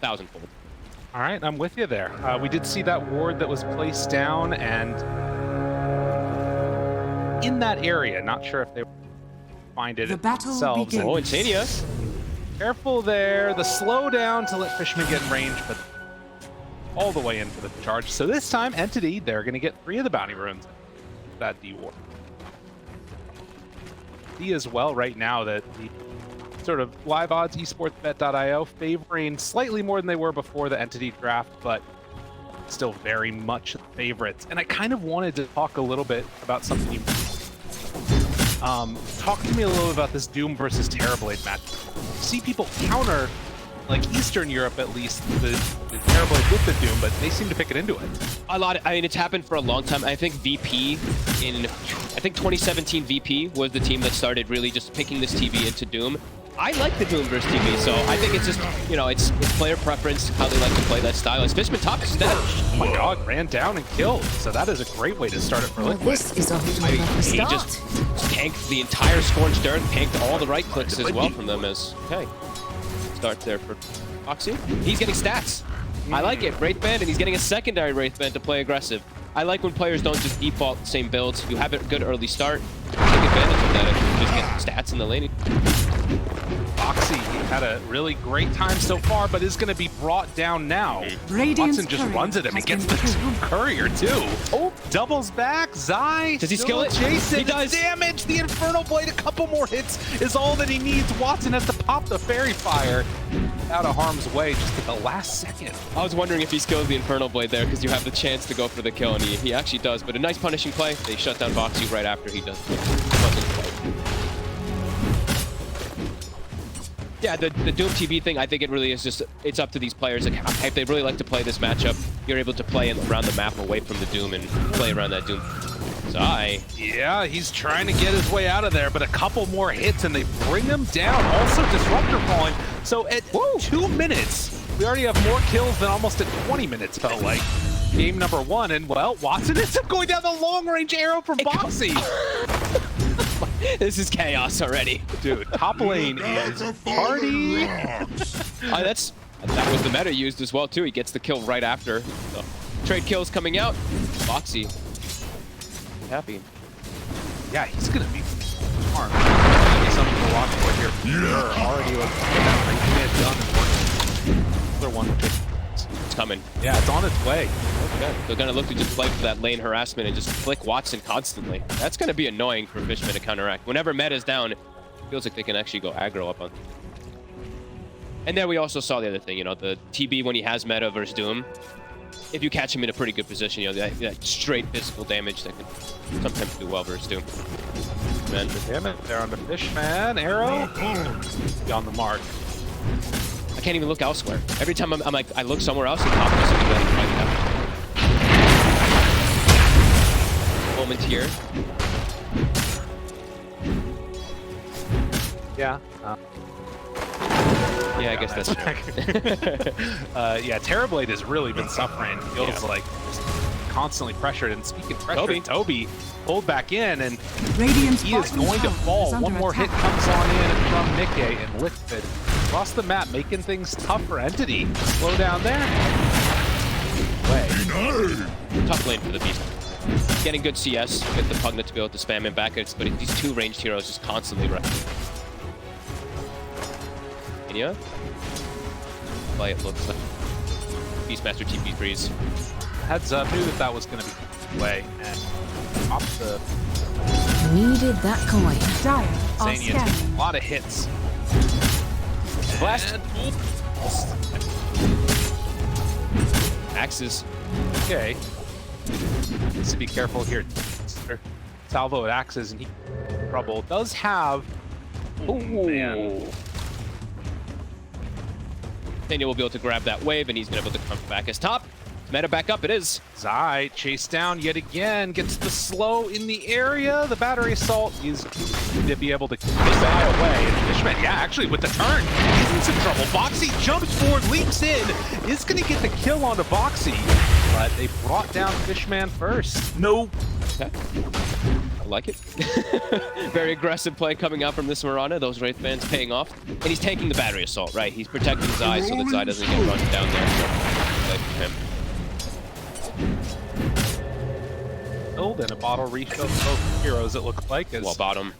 1,000-fold. All right, I'm with you there. We did see that ward that was placed down, and in that area, not sure if they find it themselves. Begins. Oh, Insania. Careful there. The slowdown to let Fishman get in range, but all the way in for the charge. So this time, Entity, they're going to get 3 of the bounty runes. That D ward. See as well right now that the sort of live odds esportsbet.io favoring slightly more than they were before the Entity draft, but still very much favorites. And I kind of wanted to talk a little bit about something you talk to me a little bit about this Doom versus Terrorblade match. See people counter, like Eastern Europe at least, the Terrorblade with the Doom, but they seem to pick it into it. I mean, it's happened for a long time. I think VP I think 2017 VP was the team that started really just picking this TV into Doom. I like the Doom versus TV, so I think it's just, you know, it's player preference, how they like to play that style. As Fishman top instead. Oh my god, ran down and killed. So that is a great way to start it for Liquid. This is off to a lovely He start. just tanked the entire Scorched Earth, tanked all the right clicks as well from them as, okay. Start there for Foxy. He's getting stats. I like it. Wraithband, and he's getting a secondary Wraithband to play aggressive. I like when players don't just default the same builds. You have a good early start. Take advantage of that if you just get stats in the lane. Foxy had a really great time so far, but is going to be brought down now. Watson just runs at him and gets the courier too. Oh, doubles back. Zai. Does he skill it? Jason, he does. Damage. The Infernal Blade, a couple more hits is all that he needs. Watson has to pop the Fairy Fire out of harm's way just at the last second. I was wondering if he skills the Infernal Blade there because you have the chance to go for the kill, and he actually does. But a nice punishing play. They shut down Foxy right after he does. Yeah, the Doom TV thing, I think it really is just, it's up to these players. Like, if they really like to play this matchup, you're able to play around the map away from the Doom and play around that Doom. Zai. Yeah, he's trying to get his way out of there, but a couple more hits and they bring him down. Also, Disruptor falling. So at 2 minutes, we already have more kills than almost at 20 minutes, felt like. Game number 1, and well, Watson ends up going down the long-range arrow from Boxy. This is chaos already. Dude, top lane is party. That was the meta used as well, too. He gets the kill right after. So, trade kills coming out. Boxy. Happy. Yeah, he's going to be smart. Something to watch for here. Yeah. Already with that done and working. Another one. It's coming. Yeah, it's on its way. Okay. They're going to look to just play for that lane harassment and just flick Watson constantly. That's going to be annoying for Fishman to counteract. Whenever meta's down, it feels like they can actually go aggro up on. And then we also saw the other thing, you know, the TB when he has meta versus Doom. If you catch him in a pretty good position, you know, that straight physical damage that can sometimes do well versus Doom. Man. Damn it, they're on the Fishman. Arrow. Beyond the mark. I can't even look elsewhere. Every time I'm like, I look somewhere else and pop does something right now. Moment here. Yeah. Yeah, I guess that's true. Yeah, Terrorblade has really been suffering. Feels like just constantly pressured. And speaking of pressure, Toby pulled back in, and he is going to fall. One more hit comes on in from Nikkei, and Liquid across the map, making things tough for Entity. Slow down there. Tough lane for the Beast. Getting good CS, get the Pugna to be able to spam him back, but these two ranged heroes just constantly run. Yeah. Play it looks like Beastmaster TP freeze. Heads up, knew that was going to be the way, and off the needed that coin. Zanian. A lot of hits. Blast. Axes. Okay. Needs to be careful here. Salvo at Axes, and he trouble does have. Oh man. Daniel will be able to grab that wave, and he's going to be able to come back as top. Meta back up, it is. Zai chased down yet again, gets the slow in the area. The battery assault is to be able to get Zai away. And Fishman, yeah, actually with the turn, he's in some trouble. Boxy jumps forward, leaps in, is going to get the kill onto Boxy, but they brought down Fishman first. No. Okay. I like it. Very aggressive play coming out from this Mirana. Those Wraith Bands paying off. And he's taking the battery assault, right? He's protecting Zai so that Zai doesn't get run down there. Play for him. Build and a bottle refill for both heroes, it looks like. Well, bottom.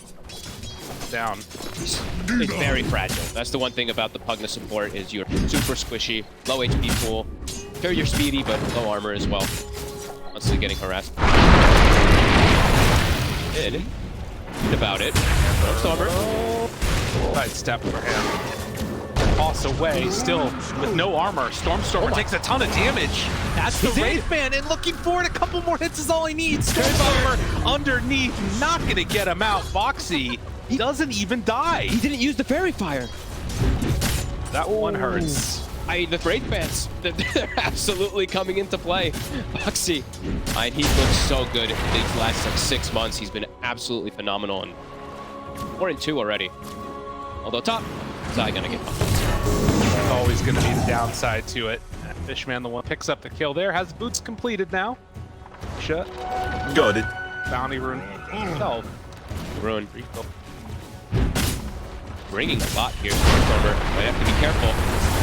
Down. It's very fragile. That's the one thing about the Pugna support is you're super squishy, low HP pool. Sure, you're speedy, but low armor as well. Constantly getting harassed. Good about it. Stormer. Side step for him. Toss away, still with no armor. Stormstormer takes a ton of damage. That's the Wraith Band, and looking for it. A couple more hits is all he needs. Stormstormer underneath, not gonna get him out. Foxy doesn't even die. He didn't use the Fairy Fire. That one hurts. The Wraith Bands, they're absolutely coming into play. Foxy, and he looks so good these last like 6 months. He's been absolutely phenomenal, and 4-2 already. Although top, Zai gonna get bumped. That's always gonna be the downside to it. Fishman, the one picks up the kill there, has boots completed now. Shut. Got it. Bounty rune himself. Ruin. Bringing a lot here, Stormer. Might have to be careful.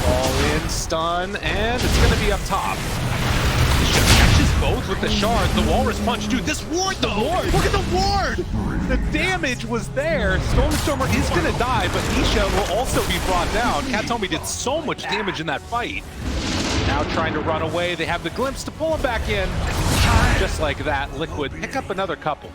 All in, stun, and it's gonna be up top. Nisha catches both with the shards. The Walrus Punch, dude, this ward though! Look at the ward! The damage was there. Stormstormer is gonna die, but Nisha will also be brought down. Katomi did so much damage in that fight. Now trying to run away. They have the glimpse to pull him back in. Just like that, Liquid pick up another couple.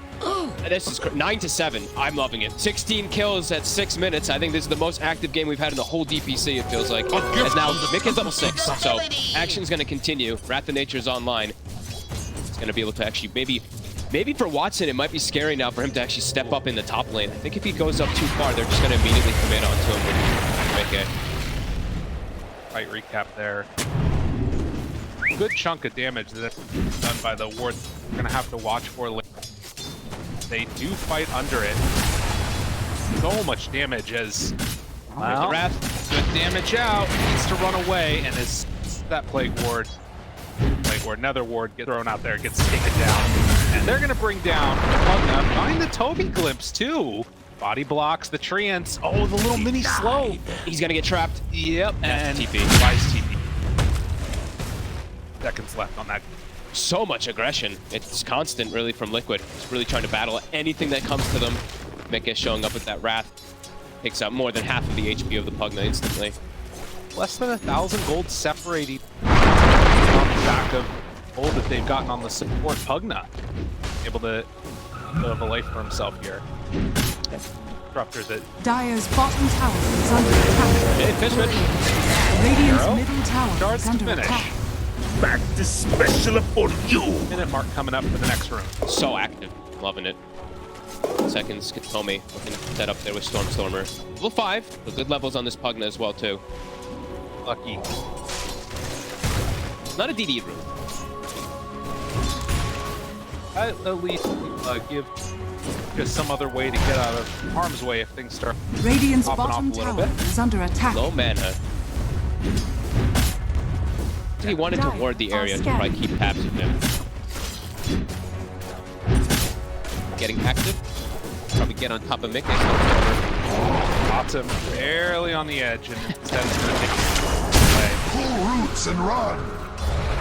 This is 9-7. I'm loving it. 16 kills at 6 minutes. I think this is the most active game we've had in the whole DPC, it feels like. As now, Mick is level 6, so action's going to continue. Wrath of Nature's online. It's going to be able to actually, maybe for Watson, it might be scary now for him to actually step up in the top lane. I think if he goes up too far, they're just going to immediately commit onto him with Mick. Fight recap there. Good chunk of damage that's done by the ward. We're going to have to watch for later. They do fight under it. So much damage as well, Wrath, good damage out, needs to run away, and as that Plague Ward, Nether Ward gets thrown out there, gets taken down. And they're gonna bring down Pugna. Find the Toby glimpse too. Body blocks the treants. Oh, the little mini slow. He's gonna get trapped. Yep, and TP. Wise TP. Seconds left on that. So much aggression. It's constant, really, from Liquid. It's really trying to battle anything that comes to them. Mick is showing up with that Wrath. Takes out more than half of the HP of the Pugna instantly. Less than 1,000 gold separating on the back of gold that they've gotten on the support Pugna. Able to live a life for himself here. Disruptor that... Dire's bottom tower is under attack. Hey, Fishman. Radiant's middle tower Shards is to under finish. attack. Back to special for you. Minute mark coming up for the next room. So active. Loving it. Seconds. Katomi looking set up there with Stormstormer. Level 5. The good levels on this Pugna as well, too. Lucky. Not a DD room. At least give just some other way to get out of harm's way if things start Radiant's popping off bottom a little tower bit. is under attack. Low mana. He wanted to ward the area to probably keep tabs of him. Getting active. Probably get on top of Mick. Bottom barely on the edge, and instead it's going to take it away. Pull roots and run.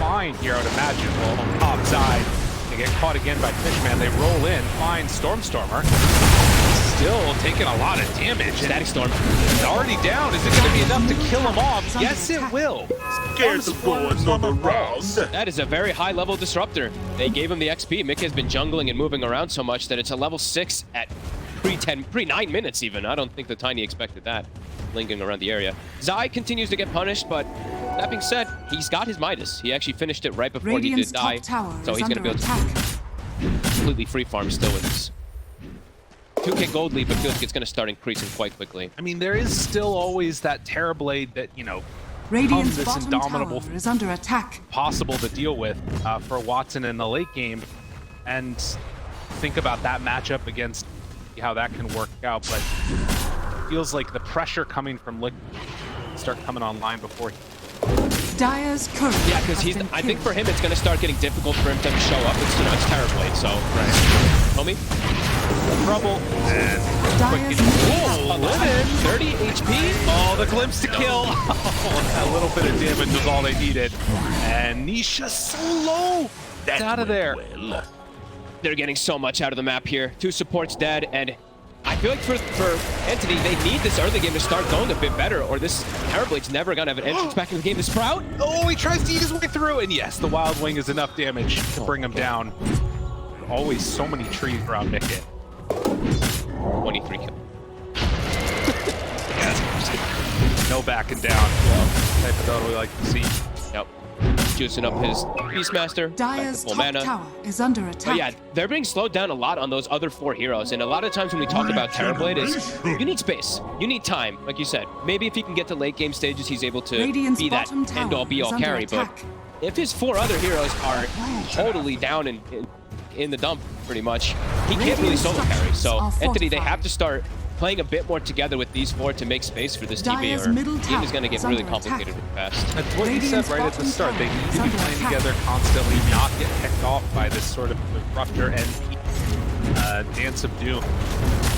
Fine here, I would imagine. Well, on top side, they get caught again by Fishman. They roll in, find Stormstormer. Still taking a lot of damage. Static Storm. He's already down. Is it going to be enough to kill him off? Yes, it will. Scared of going another round. That is a very high level disruptor. They gave him the XP. Mick has been jungling and moving around so much that it's a level 6 at pre-9 minutes even. I don't think the Tiny expected that, lingering around the area. Zai continues to get punished, but that being said, he's got his Midas. He actually finished it right before Radiant's he did die. top tower So is he's going to under be able to attack. completely free farm still with this. 2k gold lead, but feels like it's going to start increasing quite quickly. I mean, there is still always that Terrorblade that, you know, Radiant's this bottom indomitable tower is under attack. possible to deal with for Watson in the late game. And think about that matchup against how that can work out. But it feels like the pressure coming from Liquid start coming online before he... Dire's current. Yeah, because I think for him it's going to start getting difficult for him to show up. It's, you know, it's Terrorblade, so... Right. Homie? trouble. And Dyer's whoa, Linen, 30 HP. Oh, the glimpse to kill. Oh, a little bit of damage was all they needed. And Nisha so low. It's out of there. Well. They're getting so much out of the map here. 2 supports dead, and I feel like for Entity, they need this early game to start going a bit better, or this Terrorblade's never gonna have an entrance back in the game. The Sprout. Oh, he tries to eat his way through, and yes, the Wild Wing is enough damage to bring him down. Always so many trees around Mickett. 23 kills. No backing down. Type of Dota we like to see. Yep. Juicing up his Beastmaster. Dyer's full top mana. tower is under attack. But yeah, they're being slowed down a lot on those other 4 heroes, and a lot of times when we talk about Terrorblade is you need space, you need time, like you said. Maybe if he can get to late game stages, he's able to Radiant's be that bottom tower end-all be-all is under carry. But attack. if his 4 other heroes are totally down in the dump, pretty much, he can't really solo carry. So Entity, they have to start playing a bit more together with these 4 to make space for this Dyer's TB, or middle the game is tower going to get is really under complicated attack. fast. That's what you said Radiant's right at the bottom start. They tower need is to be under playing attack. together constantly, not get picked off by this sort of disruptor and Dance of Doom.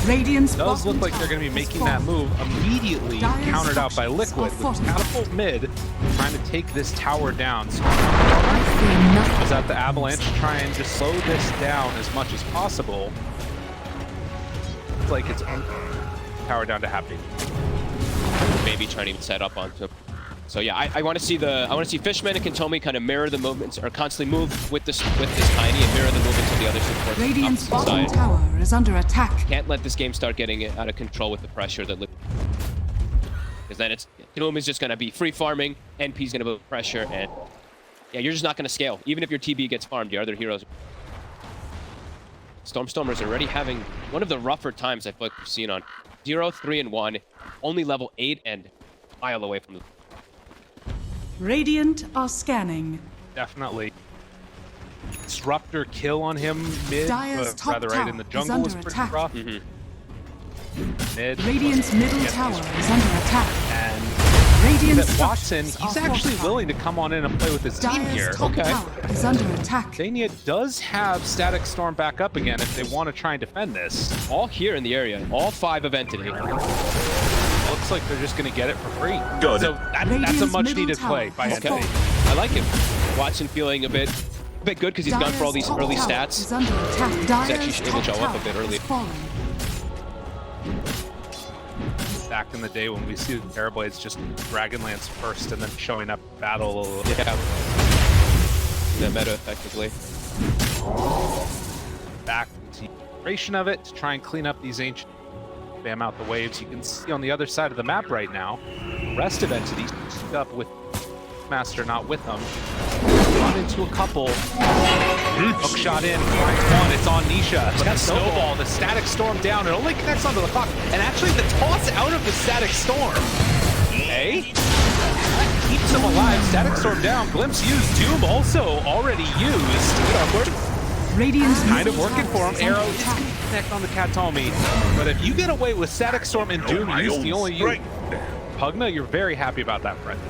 Radiant's It does bottom look like they're tower going to be is making that falling. move immediately, Dyer's countered out by structures Liquid are with fortified. Catapult mid, trying to take this tower down. So I fear nothing. is that the Avalanche trying to slow this down as much as possible. It's like it's tower down to happy. Maybe trying to even set up onto it. So yeah, I want to see Fishman and Kantomi kind of mirror the movements, or constantly move with this Tiny and mirror the movements of the other supports. Radiant's opposite bottom side. tower is under attack. Can't let this game start getting out of control with the pressure that, because then it's Doom is just going to be free farming, NP's going to put pressure, and yeah, you're just not going to scale. Even if your TB gets farmed, your other heroes. Stormstormers are already having one of the rougher times I feel like we've seen on 0, 3, and 1, only level 8 and a mile away from the. Radiant are scanning. Definitely. Disruptor kill on him mid, Dyer's top rather right in the tower is jungle was under pretty attack. rough. Mid. Radiant's middle Yes, tower Nisha. is under attack. And Radiant's that Watson, structures he's are actually fortified. willing to come on in and play with his team Dyer's here. top tower is under attack. Dania does have Static Storm back up again if they want to try and defend this. All here in the area, all 5 of Entity. Looks like they're just going to get it for free. Got So it. that's a Radiant's much middle needed tower play by has Entity. I like it. Watson feeling a bit good because he's gone for all these Dyer's early top tower stats. is under attack. Dyer's actually able to top show up a tower bit early. is falling. Back in the day when we see the Terrorblades just Dragonlance first and then showing up battle a little bit. Yeah. That meta effectively. Back to the creation of it to try and clean up these ancient, spam out the waves. You can see on the other side of the map right now, the rest of entities up with Master not with them. Run into a couple. Hook shot in, finds one, it's on Nisha. But that snowball, the Static Storm down, it only connects onto the clock. And actually the toss out of the Static Storm. Okay. That keeps him alive. Static Storm down, Glimpse used, Doom also already used. Awkward. Radiant's Kind of middle working tower for him. is under Arrow is attack. going to connect on the Katomi. But if you get away with Static Storm and Doom used, the only you. Pugna, you're very happy about that, friend.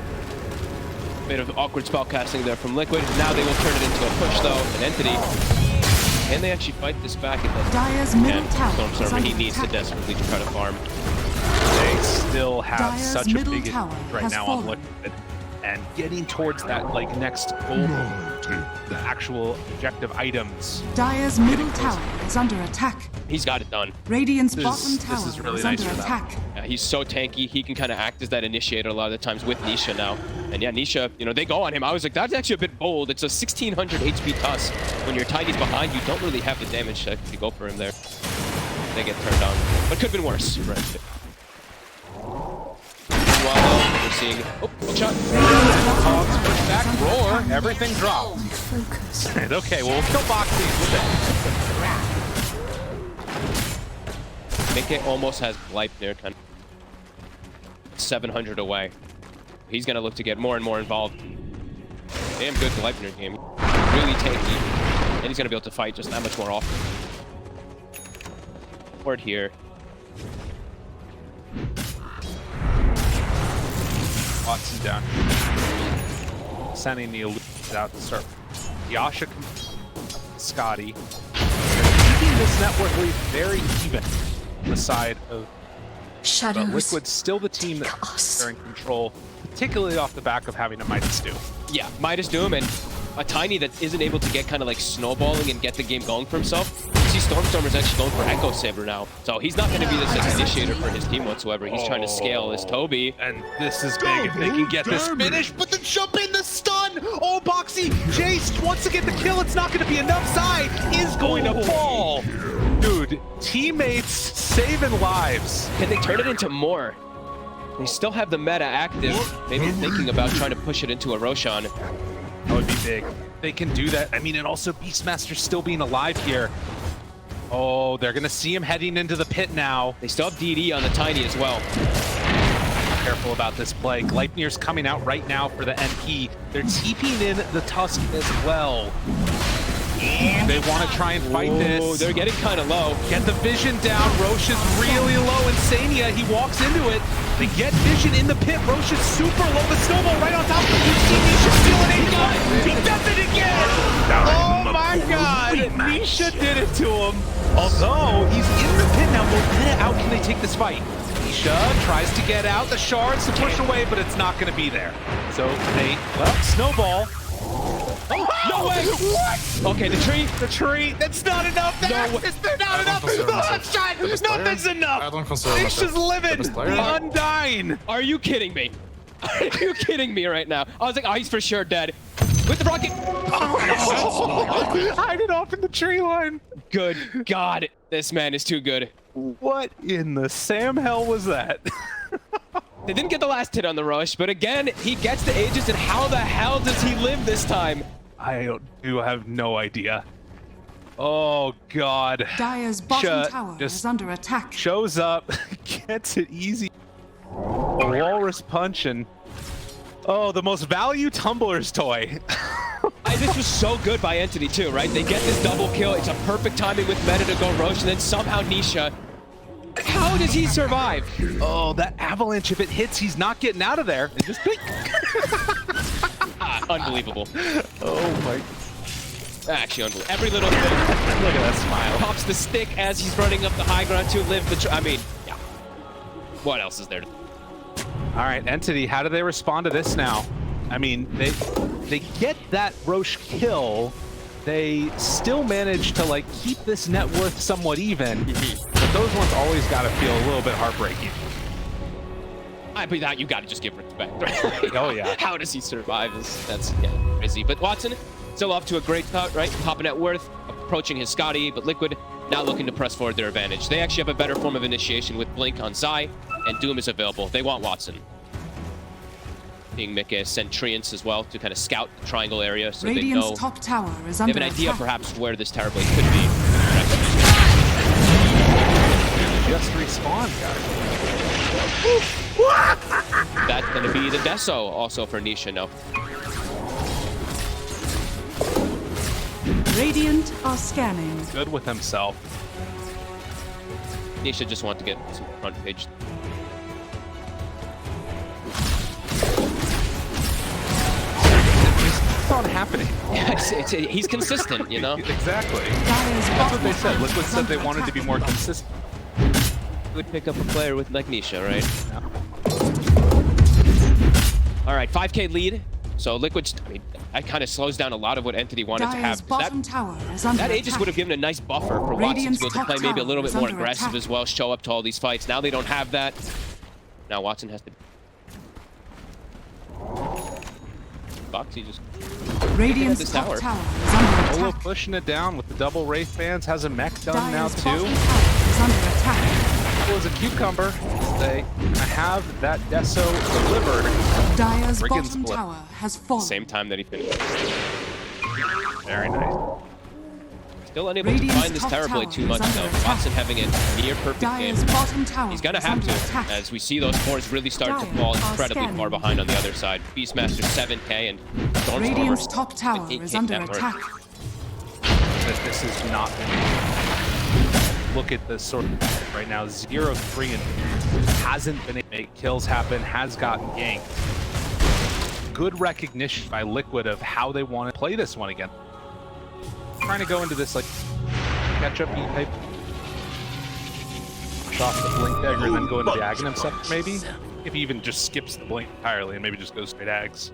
Bit of awkward spell casting there from Liquid. Now they will turn it into a push though, an Entity. Can they actually fight this back? Dyer's middle And tower is Stormstormer, under he needs to attack. desperately try to farm. They still have Dyer's such a middle big tower advantage right has now on fallen. Liquid. And getting towards that like next goal, the actual objective items. Dyer's middle tower is under attack. He's got it done. Radiant's This bottom is tower really is nice under for them. attack. Yeah, he's so tanky. He can kind of act as that initiator a lot of the times with Nisha now. And yeah, Nisha, you know, they go on him. I was like, that's actually a bit bold. It's a 1600 HP Tusk. When your Tiny's behind, you don't really have the damage to go for him there. They get turned on. But could have been worse. Right. Meanwhile, we're seeing... Oh, hook shot. Hogs push back, roar, everything dropped. Okay, well, we'll kill Boxies with it. Mickey almost has Blight there, kind of 700 away. He's going to look to get more and more involved. Damn good Gleipnir game. Really tanky. And he's going to be able to fight just that much more often. Ward here. Watson down. Sending the illusions out to start. Yasha, Scotty. this net worth lead very even on the side of Shadows. Liquid's still the team that's in control, particularly off the back of having a Midas Doom. Yeah, Midas Doom and a Tiny that isn't able to get kind of like snowballing and get the game going for himself. You see Stormstormer's actually going for Echo Saber now. So he's not going to be this initiator for his team whatsoever. He's trying to scale as Toby. And this is big if they can get this finish, but the jump in, the stun! Oh, Boxy, Jace wants to get the kill. It's not going to be enough. Zai is going to fall. Dude, teammates saving lives. Can they turn it into more? They still have the meta active. Maybe thinking about trying to push it into a Roshan. That would be big. They can do that. I mean, and also Beastmaster still being alive here. Oh, they're going to see him heading into the pit now. They still have DD on the Tiny as well. Careful about this play. Gleipnir's coming out right now for the NP. They're TPing in the Tusk as well. They want to try and fight this. They're getting kind of low. Get the vision down. Roche is really low. Insania, he walks into it. They get vision in the pit. Roche is super low. The snowball right on top of him. You see Nisha stealing it. He does it again. Oh my god. Nisha did it to him. Although he's in the pit now. Well, out can they take this fight? Nisha tries to get out. The shards to push away, but it's not going to be there. So they, well, snowball. Oh, no way! What? Okay, the tree. The tree. That's not enough. The axis, they're not enough. The left shot. Nothing's enough. Nisha's living. Undying. Are you kidding me? Are you kidding me right now? I was like, oh, he's for sure dead. With the rocket. Hide it off in the tree line. Good God, this man is too good. What in the Sam hell was that? They didn't get the last hit on the rush, but again, he gets the Aegis, and how the hell does he live this time? I do have no idea. Oh, God. Dire's bottom tower is under attack. Shows up, gets it easy. A walrus punch and... Oh, the most value Tumblr's toy. This was so good by Entity too, right? They get this double kill. It's a perfect timing with meta to go Roche, and then somehow Nisha. How does he survive? Oh, that avalanche, if it hits, he's not getting out of there. It just... Unbelievable. Oh, my... Actually, unbelievable. Every little thing. Look at that smile. Pops the stick as he's running up the high ground to live the... I mean, yeah. What else is there to... All right, Entity, how do they respond to this now? I mean, they get that Roche kill. They still manage to, like, keep this net worth somewhat even. But those ones always got to feel a little bit heartbreaking. But that you got to just give respect, right? Oh, yeah. How does he survive? That's crazy. But Watson, still off to a great start, right? Top of net worth, approaching his Scotty, but Liquid now looking to press forward their advantage. They actually have a better form of initiation with Blink on Zai, and Doom is available. They want Watson. Seeing Mika send Treants as well to kind of scout the triangle area, so Radiant's they know top tower is they under have an idea attack. perhaps where this Terrorblade could be. Just respawn, guys. That's going to be the Deso also for Nisha now. Radiant are scanning. Good with himself. Nisha just wants to get some front page. It's not happening. Yeah, he's consistent, you know? Exactly. Dire's That's what they bottom said. tower Liquid is said they under wanted to be attack. more consistent. Would pick up a player with like Nisha, right? All right, 5K lead. So Liquid, I mean, that kind of slows down a lot of what Entity wanted to Dire's have. bottom tower is under That attack. Aegis would have given a nice buffer for Watson to Radiant's be able to top play maybe a little tower bit is more under aggressive attack. as well, show up to all these fights. Now they don't have that. Now Watson has to... Boxy just... Radiant's this top tower. tower is under Olo attack. pushing it down with the double Wraith bands. Has a mech done now Dire's too. bottom tower is under attack. Was a cucumber. They have that Deso delivered. Dire's Friggin' bottom split. tower has fallen. Same time that he finished. Very nice. Still unable Radiant's to find this top Terrorblade tower too is much under though. attack. Watson having a near perfect Dire's game. bottom tower He's gonna is have under to, attack. as we see those cores really start to Dire fall are incredibly far scanning. behind on the other side. Beastmaster 7K and Radiant's Stormstormer. top tower 8K is under net worth. attack. That this is not. Look at the sort of right now. 0-3 and hasn't been able to make kills happen. Has gotten ganked. Good recognition by Liquid of how they want to play this one again. Trying to go into this like catch-up type. Push off the blink dagger and then go into the Aghanim sector, maybe? If he even just skips the blink entirely and maybe just goes straight Ags.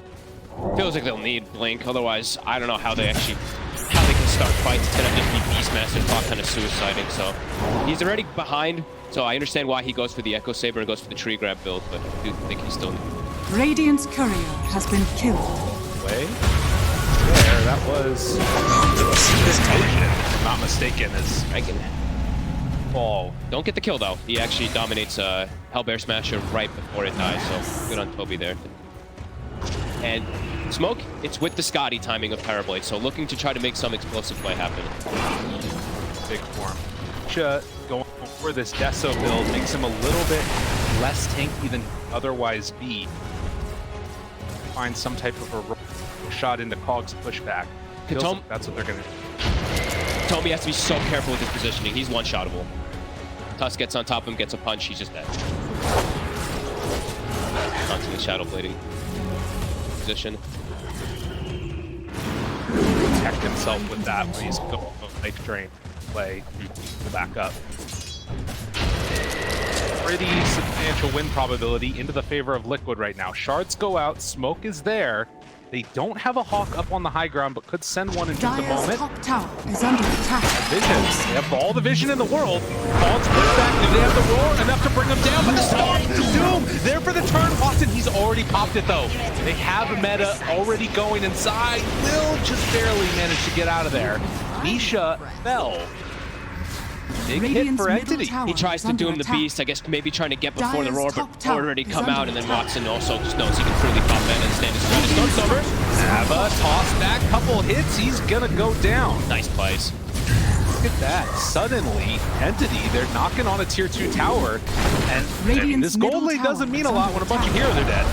Feels like they'll need blink, otherwise I don't know how they can start fights. It's gonna just be Beastmaster Clock kind of suiciding, so he's already behind, so I understand why he goes for the Echo Saber and goes for the tree grab build, but I do think he's still... Radiant's courier has been killed. Way? There, that was... This Potion, if I'm not mistaken, is... I can... Oh. Don't get the kill though. He actually dominates Hellbear Smasher right before it dies, so good on Toby there. And Smoke, it's with the Scotty timing of Parablade, so looking to try to make some explosive play happen. Big form. Going for this Deso build makes him a little bit less tanky than otherwise be. Find some type of a shot into Cog's pushback. Like that's what they're going to do. Toby has to be so careful with his positioning. He's one-shottable. Tusk gets on top of him, gets a punch, he's just dead. Constantly shadow blading position. Protect himself with that when he's going to make drain play back up. Pretty substantial win probability into the favor of Liquid right now. Shards go out, Smoke is there. They don't have a Hawk up on the high ground, but could send one in just a moment. Top tower is under attack. Vision. They have all the vision in the world. Cog's pushback. Do they have the roar enough to bring him down? But the Storm Doom there for the turn. Austin, he's already popped it though. They have a meta already going inside. Will just barely manage to get out of there. Nisha fell. Big hit for Entity. He tries to doom the beast, I guess maybe trying to get before the roar, but already come out, and then Watson also just knows he can truly pop in and stand his ground. Stormstormer. Ava toss back, couple hits, he's gonna go down. Nice plays. Look at that. Suddenly, Entity, they're knocking on a tier 2 tower, and I mean, this gold lane doesn't mean a lot when a bunch of heroes are dead.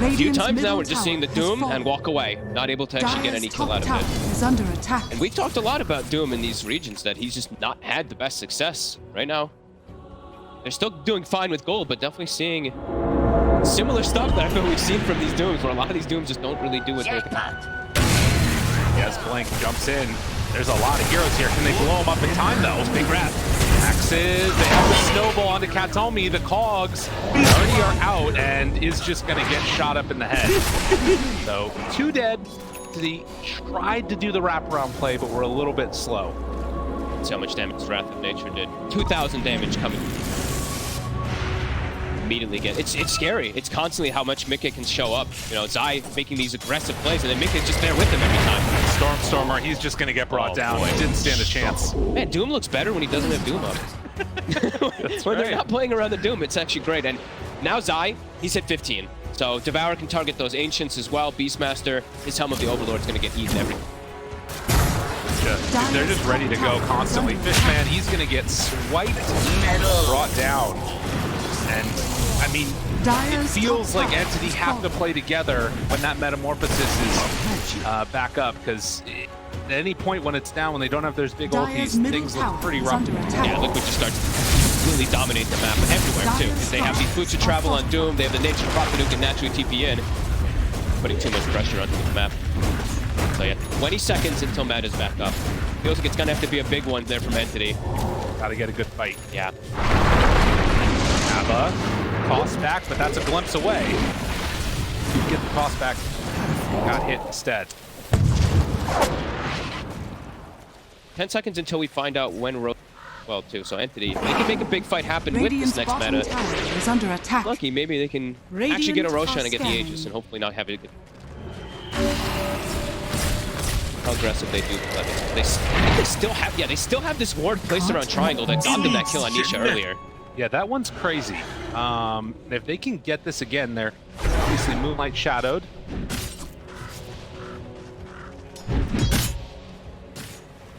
A few times now we're just seeing the Doom and walk away, not able to actually get any kill out of it. Is under attack. And we've talked a lot about Doom in these regions, that he's just not had the best success right now. They're still doing fine with gold, but definitely seeing similar stuff that I feel we've seen from these Dooms, where a lot of these Dooms just don't really do what they can. Yes, Blank jumps in. There's a lot of heroes here. Can they blow him up in time, though? Big grab. Axes, they have the snowball onto Katomi. The Cogs already are out and is just going to get shot up in the head. So, 2 dead. He tried to do the wraparound play, but we're a little bit slow. See how much damage Wrath of Nature did. 2,000 damage coming. Immediately get it's scary. It's constantly how much Mickey can show up. You know, Zai making these aggressive plays, and then Mickey's just there with him every time. Stormer, he's just gonna get brought down. Boy. He didn't stand a chance. Man, Doom looks better when he doesn't have Doom up. When they're not playing around the Doom, it's actually great. And now Zai, he's hit 15. So Devour can target those Ancients as well. Beastmaster, his Helm of the Overlord's gonna get eaten every. They're just ready to go constantly. Fishman, he's gonna get swiped, brought down. And, I mean, it feels like Entity have to play together when that Metamorphosis is back up, because at any point when it's down, when they don't have those big ultis, things look pretty rough. Yeah, Liquid just starts really dominate the map everywhere, too, because they have these boots of travel on Doom, they have the nature Prophet who can naturally TP in, putting too much pressure onto the map. So yeah, 20 seconds until Matt is back up. Feels like it's gonna have to be a big one there from Entity. Gotta get a good fight. Yeah. Abba, toss back, but that's a glimpse away. Get the toss back, got hit instead. 10 seconds until we find out when well, too. So Entity, they can make a big fight happen with this next meta. Is under attack. Lucky, maybe they can actually get a Roshan and get the Aegis, and hopefully not have it. How aggressive they do. They still have, they still have this ward placed around Triangle that got them that kill on Nisha earlier. Yeah, that one's crazy. If they can get this again, they're obviously Moonlight shadowed.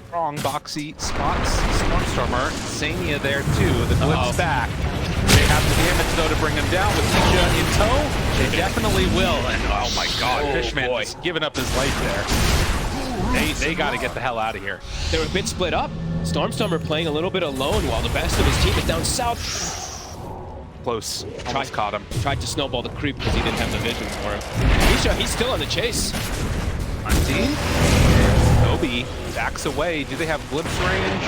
Strong boxy spots. Stormstormer, Sania there too. The Glit's back. They have the damage though to bring him down with Nisha in tow. They definitely will. And oh my god, Fishman is giving up his life there. They got to get the hell out of here. They're a bit split up. Stormstormer playing a little bit alone while the best of his team is down south. Close. Almost caught him. Tried to snowball the creep because he didn't have the vision for him. Nisha, he's still on the chase. Hunting. Toby backs away. Do they have glimpse range?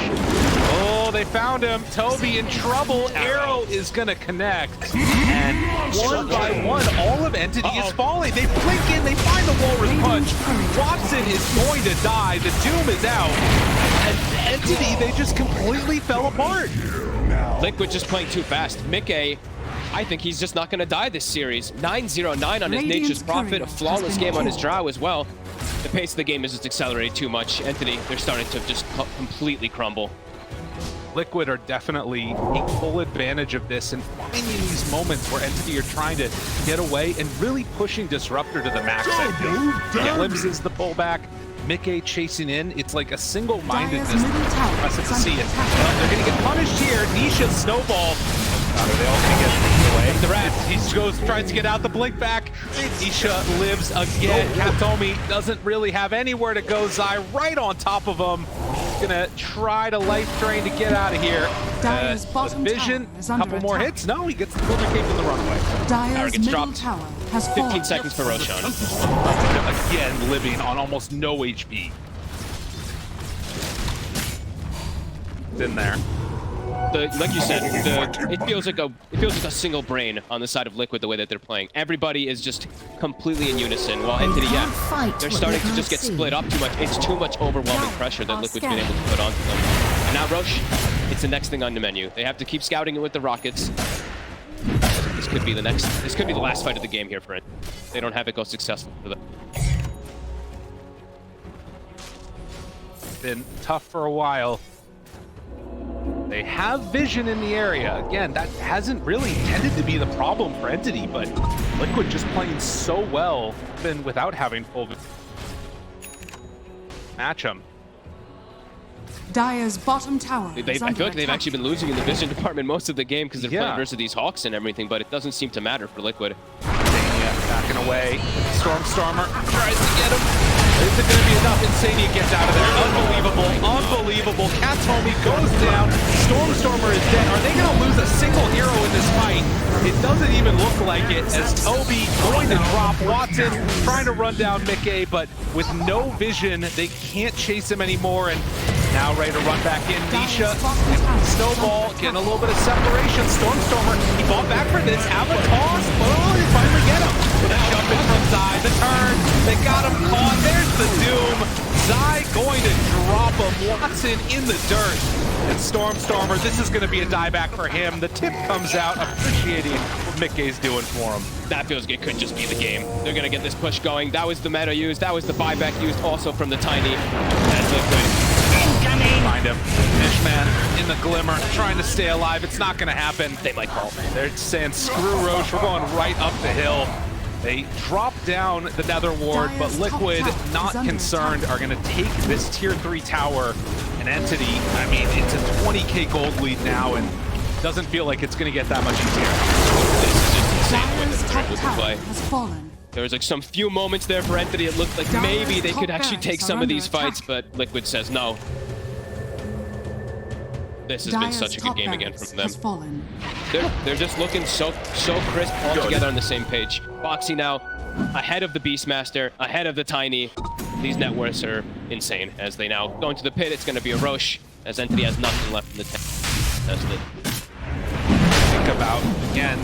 Oh, they found him. Toby in trouble. Arrow is going to connect. And one by one, all of Entity is falling. They blink in. They find the Walrus Punch. Watson is going to die. The Doom is out. And Entity, they just completely fell apart. Liquid just playing too fast. Mickey, I think he's just not going to die this series. 9-0-9 on his Nature's Prophet, a flawless game on his Drow as well. The pace of the game is just accelerated too much. Entity, they're starting to just completely crumble. Liquid are definitely taking full advantage of this and finding these moments where Entity are trying to get away and really pushing Disruptor to the max. Glimpses the pullback. Mickey chasing in. It's like a single-mindedness. Impressive to see it. But they're going to get punished here. Nisha snowball. Are they all going to get away? The rat. He tries to get out the blink back. Nisha lives again. Katomi doesn't really have anywhere to go. Zai right on top of him. Gonna try to life drain to get out of here. Dyer's bottom Vision, tower is a under couple more attack. hits. No, he gets the Pugna cape in the runway. Dyer's gets middle dropped. tower has 15 fallen. seconds for Roshan. Again, living on almost no HP. It's in there. Like you said, it feels like a single brain on the side of Liquid the way that they're playing. Everybody is just completely in unison. While Entity, they're starting to just get split up too much. It's too much overwhelming pressure that Liquid's been able to put onto them. And now Roche, it's the next thing on the menu. They have to keep scouting it with the rockets. This could be the last fight of the game here for it. They don't have it go successful for them. Been tough for a while. They have vision in the area. Again, that hasn't really tended to be the problem for Entity, but Liquid just playing so well, even without having full vision. Match them. Dyer's bottom tower I is feel under like they've attack. actually been losing in the vision department most of the game because they're Yeah. playing versus these Hawks and everything, but it doesn't seem to matter for Liquid. Insania backing away. Stormer tries to get him. Is it going to be enough? Insania gets out of there. Unbelievable. Katomi goes down. Stormer is dead. Are they going to lose a single hero in this fight? It doesn't even look like it, as Toby going to drop Watson, trying to run down Mickey, but with no vision, they can't chase him anymore. And now ready to run back in. Nisha, Snowball, getting a little bit of separation. Stormer, he fought back for this. Have a toss. Oh, they finally get him. With a jump in from Zai. The turn. They got him caught. There's the Doom. Zai going to drop him. Watson in the dirt. And Stormer, this is going to be a dieback for him. The tip comes out, appreciating what Mickey's doing for him. That feels like it could just be the game. They're going to get this push going. That was the meta used. That was the buyback used also from the Tiny. That's Liquid. Find him. Fishman in the glimmer, trying to stay alive. It's not going to happen. They might call. They're saying, screw Roche, we're going right up the hill. They drop down the Nether Ward, but Liquid, not concerned, are going to take this tier 3 tower. An Entity, I mean, it's a 20k gold lead now, and doesn't feel like it's going to get that much easier. This is just insane the way Dyer's that top they're able to tower play. has fallen. There was like some few moments there for Entity. It looked like maybe they could actually take some of these fights, but Liquid says no. This has been such a good game again from them. They're just looking so crisp all together on the same page. Foxy now ahead of the Beastmaster, ahead of the Tiny. These net worths are insane as they now go into the pit. It's going to be a Roche as Entity has nothing left in the tank. That's it. Think about, again,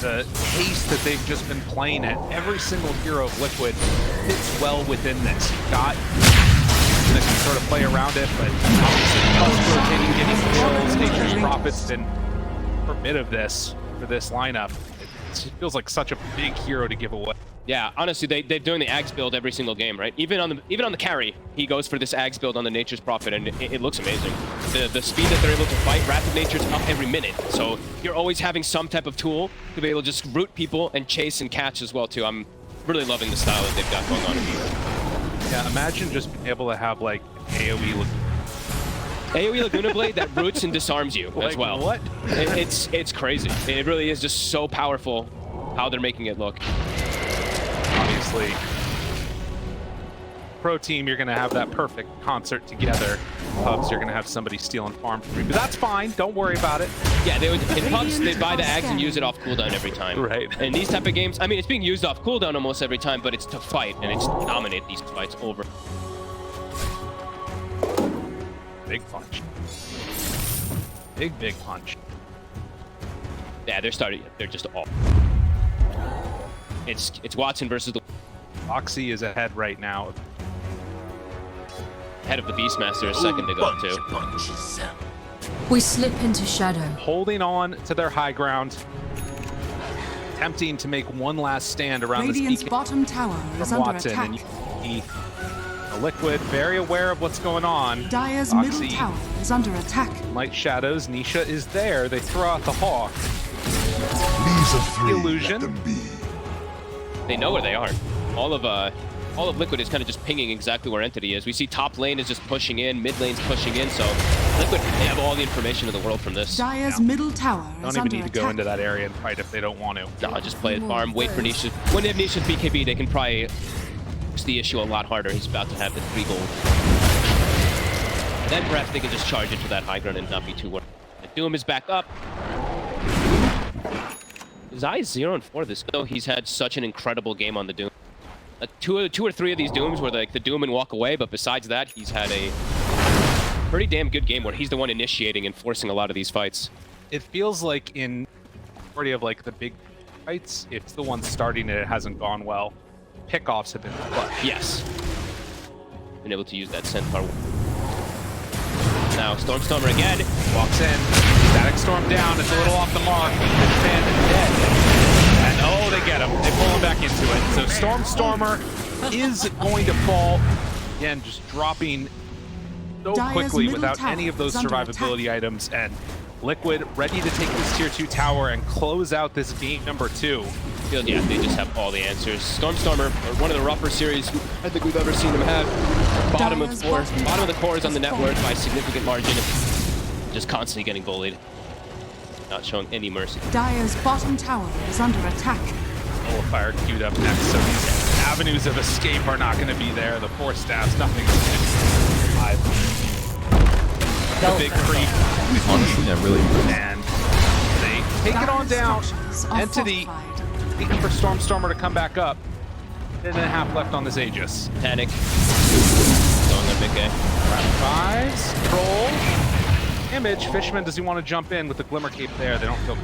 the pace that they've just been playing at. Every single hero of Liquid fits well within this. You've got that can sort of play around it, but obviously rotating, getting kills. Nature's Prophet's been a bit of this for this lineup. It feels like such a big hero to give away. Yeah, honestly, they're doing the Ags build every single game, right? Even on the carry, he goes for this Ags build on the Nature's Prophet, and it looks amazing. The speed that they're able to fight, Wrath of Nature's up every minute. So you're always having some type of tool to be able to just root people and chase and catch as well, too. I'm really loving the style that they've got going on here. Yeah, imagine just being able to have, like, AoE Laguna Blade that roots and disarms you as well. What? It's crazy. It really is just so powerful how they're making it look. Obviously, pro team, you're going to have that perfect concert together. Pubs, you're going to have somebody stealing farm from you. But that's fine. Don't worry about it. Yeah, in pubs, they buy the Ags and use it off cooldown every time. Right. And these type of games, I mean, it's being used off cooldown almost every time, but it's to fight, and it's to dominate these fights over. Big punch. Big punch. Yeah, they're just off. It's Watson versus the Foxy is ahead right now. head of the Beastmaster, a second to go too. Punches. We slip into shadow. Holding on to their high ground. Attempting to make one last stand around Radiant's this PK bottom tower is from under Watson. attack. And you see the Liquid very aware of what's going on. Dire's Foxy, middle tower is under attack. Light shadows. Nisha is there. They throw out the Hawk. These are three. Illusion. Let them be. They know where they are. All of Liquid is kind of just pinging exactly where Entity is. We see top lane is just pushing in, mid lane's pushing in, so Liquid, they have all the information in the world from this. Dire's middle tower Don't is even under need to attack. go into that area and fight if they don't want to. Nah, just play it farm, wait for Nisha. When they have Nisha's BKB, they can probably push the issue a lot harder. He's about to have the 3 gold. Then perhaps they can just charge into that high ground and not be too worried. The Doom is back up. Zai is 0-4 this. Though he's had such an incredible game on the Doom. Two or three of these Dooms were like the Doom and walk away, but besides that, he's had a pretty damn good game where he's the one initiating and forcing a lot of these fights. It feels like in majority of like the big fights, it's the one starting it hasn't gone well. Pickoffs have been clutch. Yes. Been able to use that Centaur. Now, Stormstormer again. Walks in. Static Storm down. It's a little off the mark. Fan dead. And oh, they get him. They pull him back into it. So Stormstormer is going to fall. Again, just dropping so Dire's quickly middle without tower any of those is under survivability items. And Liquid ready to take this tier 2 tower and close out this game number 2. Yeah, they just have all the answers. Stormstormer, one of the rougher series I think we've ever seen them have. Bottom of the cores on the net worth by a significant margin. Just constantly getting bullied. Not showing any mercy. Dire's bottom tower is under attack. Nullifier queued up next, so these avenues of escape are not going to be there. The 4 staffs, nothing to do. The big creep. Honestly, not really. And they take it on down. Structures are Entity fortified. waiting for Stormstormer to come back up. 10.5 left on this Aegis. Panic. Going on big game. Round 5s. Troll. Image. Fishman, does he want to jump in with the Glimmer Cape there? They don't feel...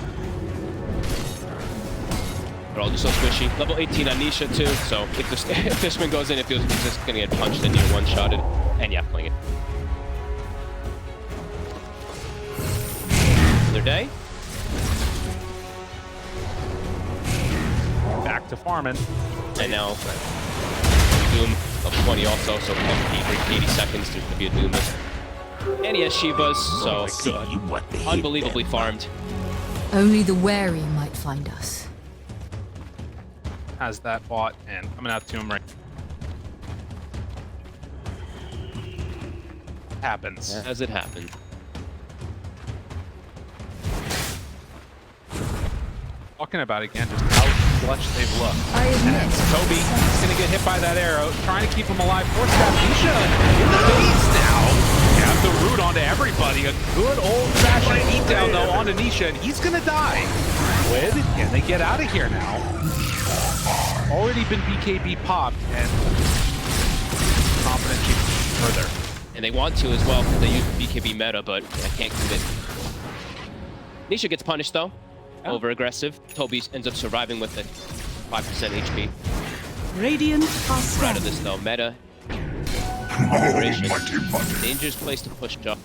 They're all just so squishy. Level 18 on Nisha too, so if Fishman goes in, it feels he's just gonna get punched and you're one-shotted. And yeah, playing it. Another day. Back to farming. And now Doom level 20 also, so 80 seconds there's gonna be a Doom. And he has Shivas, so unbelievably farmed. Only the wary might find us. Has that bot and coming out to him right. Happens. As it happened. Talking about again, just how clutch they've looked. I admit. And Toby is going to get hit by that arrow, trying to keep him alive. Force staff Nisha in the base now. Have the root onto everybody. A good old-fashioned eat down though onto Nisha, and he's going to die. Liquid, can they get out of here now? Already been BKB popped, and confident she can further. And they want to as well because they use the BKB meta, but I can't commit. Nisha gets punished though. Yeah. Over aggressive. Toby ends up surviving with a 5% HP. Radiant are We're out strong. of this though. Meta. Oh, mighty. Dangerous place to push jump.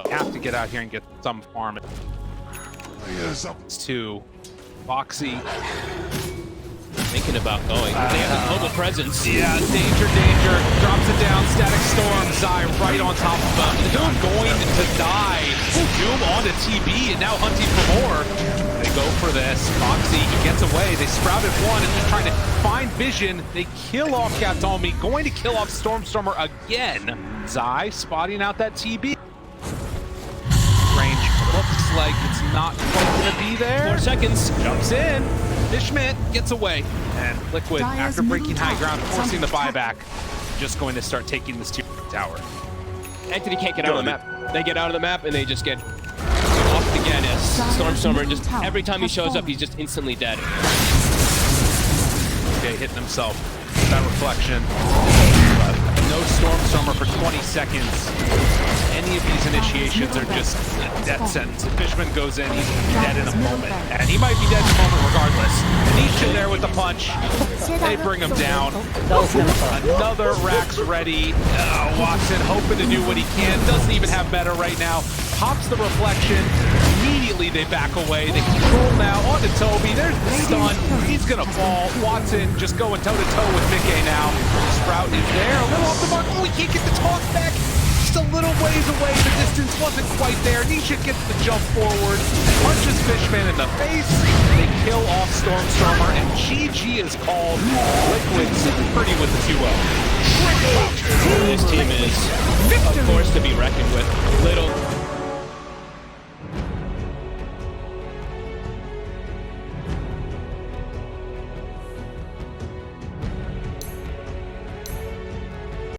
Have to get out here and get some farm. Ears up. It's 2. Foxy. Thinking about going. They have a global presence. Yeah, danger. Drops it down. Static Storm. Zai right on top of them. Doom going to die. Doom onto TB and now hunting for more. They go for this. Foxy, he gets away. They sprouted one and just trying to find vision. They kill off Gatomi. Going to kill off Stormstormer again. Zai spotting out that TB. Range looks like it's not quite going to be there. 4 seconds. Jumps in. Fishman gets away. And Liquid, Dire's after breaking middle high ground, tower is forcing the under buyback, just going to start taking this tier tower. Entity can't get out of the map. They get out of the map and they just get offed again as Stormstormer just every time he shows up, he's just instantly dead. Okay, hitting himself. That reflection. But no Stormstormer for 20 seconds. Any of these initiations are just a death sentence. If Fishman goes in, he's dead in a moment. And he might be dead in a moment regardless. Nisha there with the punch. They bring him down. Another Rax ready. Watson hoping to do what he can. Doesn't even have meta right now. Pops the reflection. Immediately they back away. They control now onto Toby. There's the stun. He's gonna fall. Watson just going toe-to-toe with Mickey now. Sprout is there. A little off the mark. Oh, we can't get the toss back. Just a little ways away. The distance wasn't quite there. Nisha gets the jump forward. Punches Fishman in the face. They kill off Stormstormer, and GG is called. Liquid sitting pretty with the 2-0. This team is, of course, to be reckoned with. Little